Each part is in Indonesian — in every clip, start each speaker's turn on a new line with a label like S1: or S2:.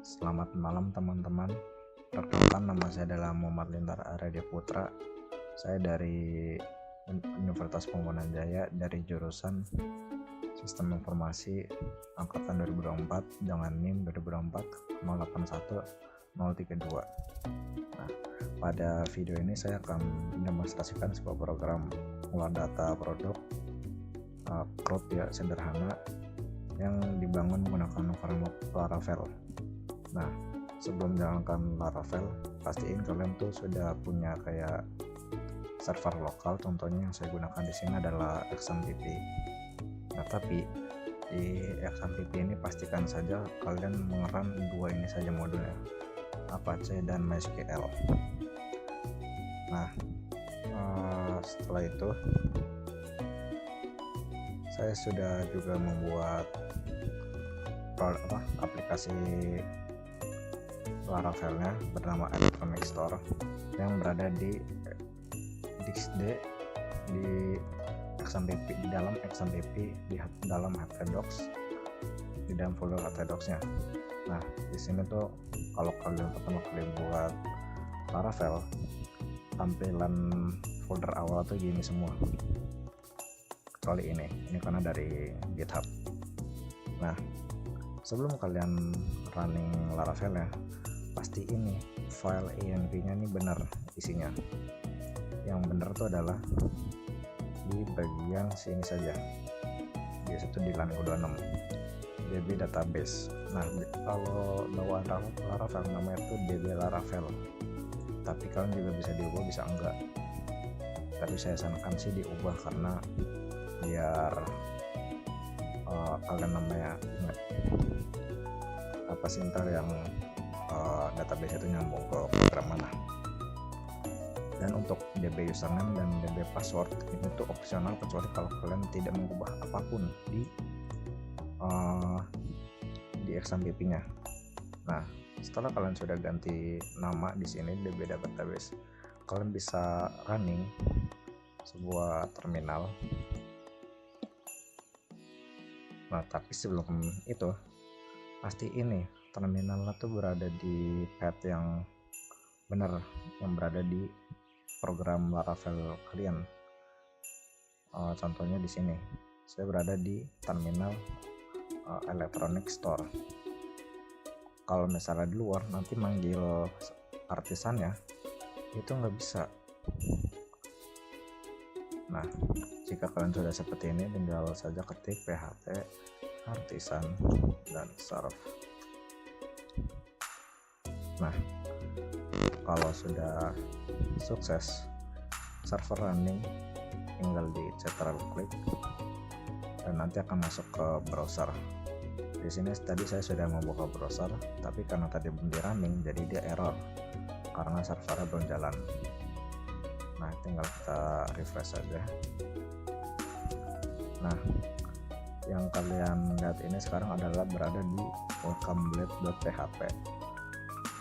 S1: Selamat malam teman-teman. Perkenalkan, nama saya adalah Muhammad Lintar Aradia Putra. Saya dari Universitas Pembangunan Jaya dari jurusan Sistem Informasi angkatan 2024 dengan NIM 2024 081032. Nah, pada video ini saya akan mendemonstrasikan sebuah program olah data produk CRUD ya, sederhana yang dibangun menggunakan framework Laravel. Nah, sebelum jalankan Laravel, pastiin kalian tuh sudah punya kayak server lokal. Contohnya yang saya gunakan di sini adalah XMPP. Nah, tapi di XMPP ini pastikan saja kalian mengeram dua ini saja modulnya, Apache dan MySQL. Nah, setelah itu saya sudah juga membuat aplikasi Laravelnya bernama Electronic Store yang berada di dixd di XMPP, di dalam XMPP, di dalam htdocs, di dalam folder htdocs-nya. Nah, di sini tuh kalau kalian pertama kali buat Laravel, tampilan folder awal tuh gini semua, kecuali ini karena dari GitHub. Nah, sebelum kalian running Laravel ya, pasti ini file env-nya ini benar isinya. Yang benar itu adalah di bagian sini saja, biasa itu di line 26 db database. Nah, kalau bawaan Laravel namanya itu db Laravel, tapi kalian juga bisa diubah bisa enggak, tapi saya sarankan sih diubah karena biar kalian namanya ingat apa sih ntar yang database itu nyambung ke program mana. Dan untuk db username dan db password ini tuh opsional, kecuali kalau kalian tidak mengubah apapun di XMPP nya. Nah, setelah kalian sudah ganti nama di sini db database, kalian bisa running sebuah terminal. Nah, tapi sebelum itu pasti ini terminalnya tuh berada di path yang benar, yang berada di program Laravel kalian. Contohnya di sini saya berada di terminal Electronic Store. Kalau misalnya di luar nanti manggil artisannya itu nggak bisa. Nah, jika kalian sudah seperti ini, tinggal saja ketik pht artisan dan serve. Nah, kalau sudah sukses server running, tinggal di central click dan nanti akan masuk ke browser. Di sini tadi saya sudah membuka browser, tapi karena tadi belum di running jadi dia error karena servernya belum jalan. Nah, tinggal kita refresh saja. Nah, yang kalian lihat ini sekarang adalah berada di welcomeblade.php.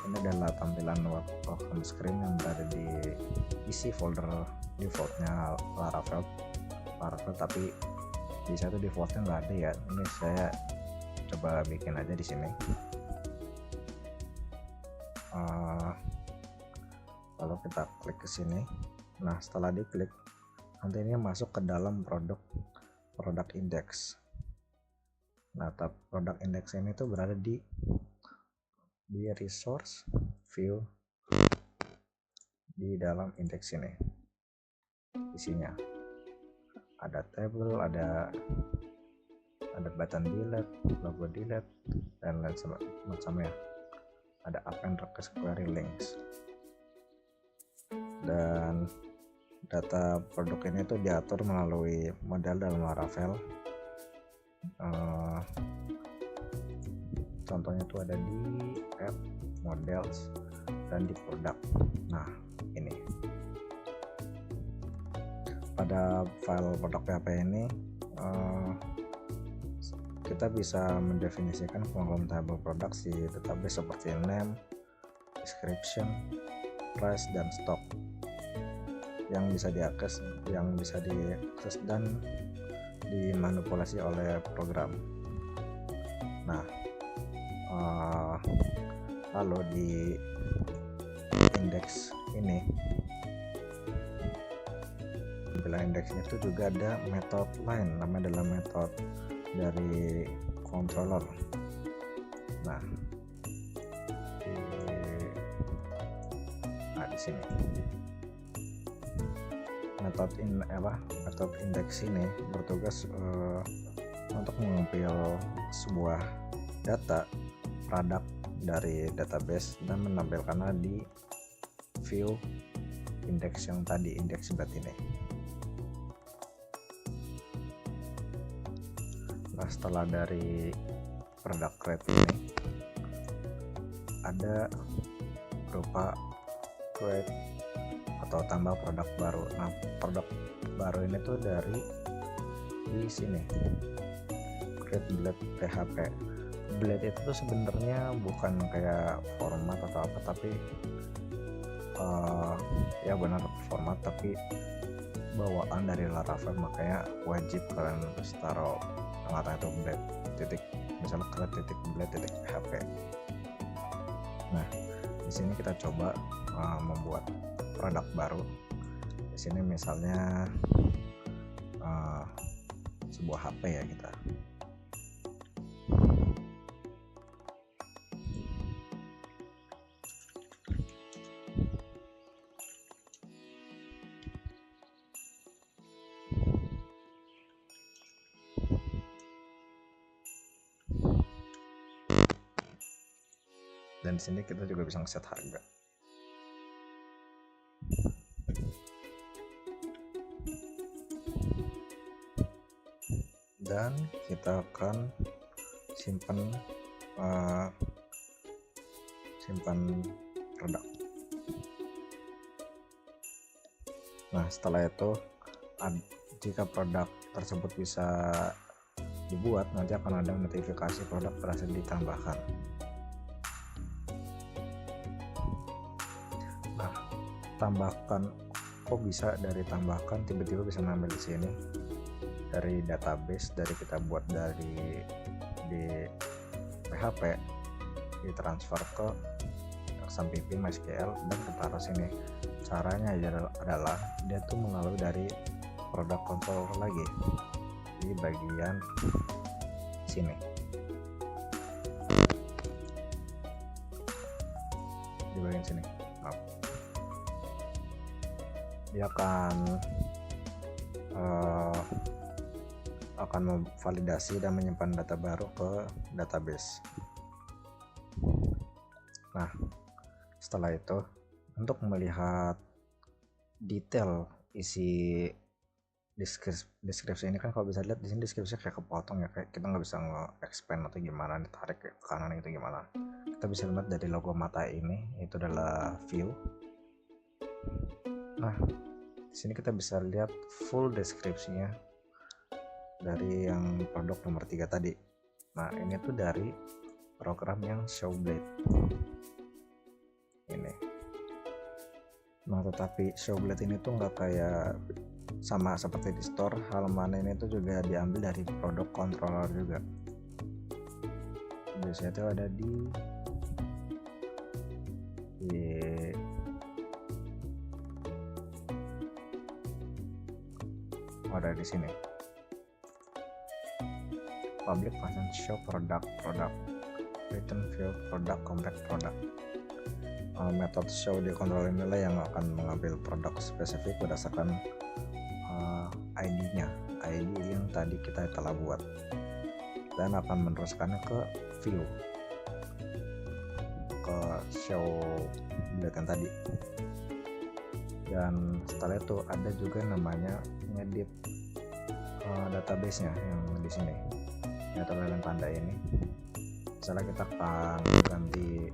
S1: Ini adalah tampilan welcome screen yang berada di isi folder defaultnya Laravel, tapi di satu defaultnya nggak ada ya. Ini saya coba bikin aja di sini. Lalu kita klik ke sini. Nah, setelah diklik nanti ini masuk ke dalam produk index. Nah, produk index ini tuh berada di resource view di dalam indeks ini. Isinya ada table, ada button delete, logo delete, dan lain semacamnya. Ada append request query links. Dan data produk ini tuh diatur melalui model dalam Laravel. Contohnya tuh ada di app, models, dan di produk. Nah, ini pada file produk PHP ini kita bisa mendefinisikan conglomerate produk di database seperti name, description, price, dan stock yang bisa diakses dan dimanipulasi oleh program. Nah, Lalu di indeks ini, tampilan indeksnya itu juga ada metode lain, namanya adalah metode dari controller. Nah, di sini metode indeks ini bertugas untuk mengambil sebuah data produk dari database dan menampilkannya di view indeks yang tadi, indeks bed ini. Nah, setelah dari product create ini ada berupa create atau tambah produk baru. Nah, produk baru ini tuh dari di sini, create blade PHP. Blade itu tuh sebenarnya bukan kayak format atau apa, tapi ya benar format, tapi bawaan dari Laravel, makanya wajib kalian harus taruh tengah-tengah itu blade titik, misalnya create titik blade titik PHP. Nah, di sini kita coba membuat produk baru. Di sini misalnya sebuah HP ya kita. Dan di sini kita juga bisa ngeset harga. Dan kita akan simpan produk. Nah, setelah itu jika produk tersebut bisa dibuat, nanti akan ada notifikasi produk berhasil ditambahkan. Nah, tambahkan, kok bisa dari tambahkan tiba-tiba bisa ngambil di sini dari database, dari kita buat dari di PHP, ditransfer ke XAMPP MySQL dan kita taruh sini. Caranya adalah dia tuh mengalir dari produk controller lagi di bagian sini, di bagian sini. Maaf. Dia akan memvalidasi dan menyimpan data baru ke database. Nah, setelah itu untuk melihat detail isi deskripsi ini, kan kalau bisa lihat di sini deskripsinya kayak kepotong ya, kayak kita nggak bisa nge-expand atau gimana, ditarik ke kanan itu gimana. Kita bisa lihat dari logo mata ini, itu adalah view. Nah, di sini kita bisa lihat full deskripsinya dari yang produk nomor 3 tadi. Nah, ini tuh dari program yang Showblade ini. Nah, tetapi Showblade ini tuh nggak kayak sama seperti di store, halaman ini tuh juga diambil dari produk controller juga. Biasanya itu ada di ada di sini. Public function show product return view product compact product. Metode show di controller inilah yang akan mengambil produk spesifik berdasarkan ID-nya, ID yang tadi kita telah buat, dan akan meneruskannya ke view, ke show blade yang tadi. Dan setelah itu ada juga namanya ngedit database-nya yang di sini. Ya, tampilan panda ini. Misalnya kita akan ganti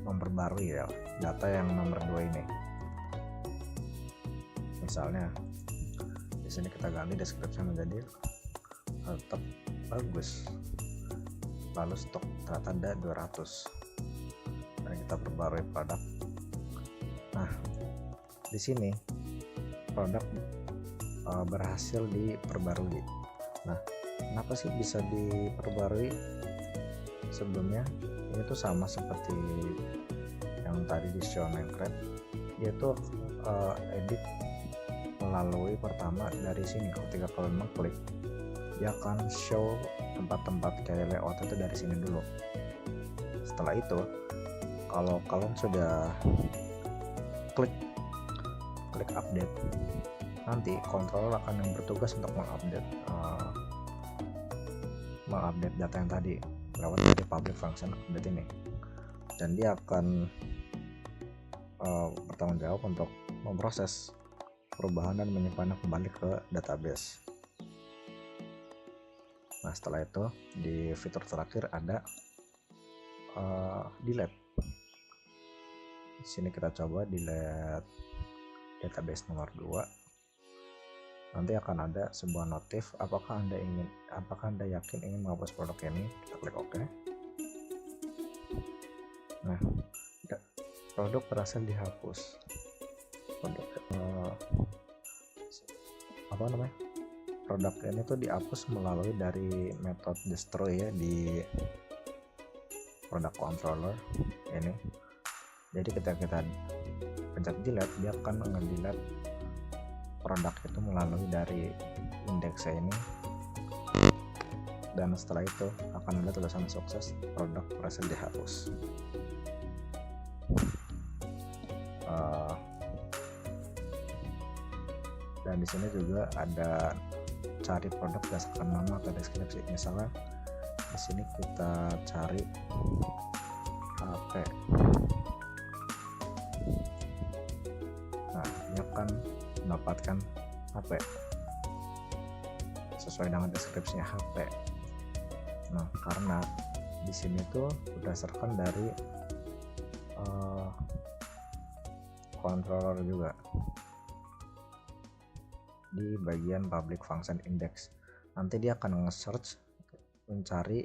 S1: memperbarui ya data yang nomor 2 ini. Misalnya di sini kita ganti deskripsi menjadi tetap bagus, lalu stok ternyata ada 200, dan kita perbarui produk. Nah, di sini produk berhasil diperbarui. Nah, kenapa sih bisa diperbarui? sebelumnya ini tuh sama seperti yang tadi di show Minecraft, dia tuh edit melalui pertama dari sini. Ketika kalian mengklik, dia akan show tempat-tempat kayak layout itu dari sini dulu. Setelah itu kalau kalian sudah klik update, nanti controller akan yang bertugas untuk mengupdate data yang tadi lewat dari public function update ini, dan dia akan bertanggung jawab untuk memproses perubahan dan menyimpannya kembali ke database. Nah, setelah itu di fitur terakhir ada delete. Di sini kita coba delete database nomor 2. Nanti akan ada sebuah notif apakah Anda yakin ingin menghapus produk ini. Kita klik OK. Nah, produk berhasil dihapus. Produk ini tuh dihapus melalui dari metode destroy ya di product controller ini. Jadi ketika kita pencet delete, dia akan nge-delete produk itu melalui dari indeksnya ini, dan setelah itu akan ada tulisan sukses, produk berhasil dihapus. Dan di sini juga ada cari produk berdasarkan nama atau deskripsi. Misalnya di sini kita cari HP. Nah, ini akan mendapatkan HP sesuai dengan deskripsinya HP. Nah, karena di sini tuh berdasarkan dari controller juga di bagian public function index. Nanti dia akan nge-search, mencari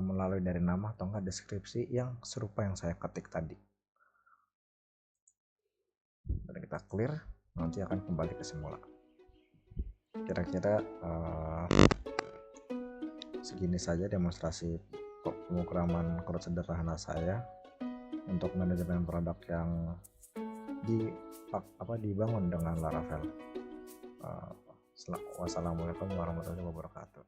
S1: melalui dari nama atau enggak deskripsi yang serupa yang saya ketik tadi. Dan kita clear, nanti akan kembali ke semula. Kira-kira segini saja demonstrasi pemrograman CRUD sederhana saya untuk manajemen produk yang dibangun dengan Laravel. Wassalamualaikum warahmatullahi wabarakatuh.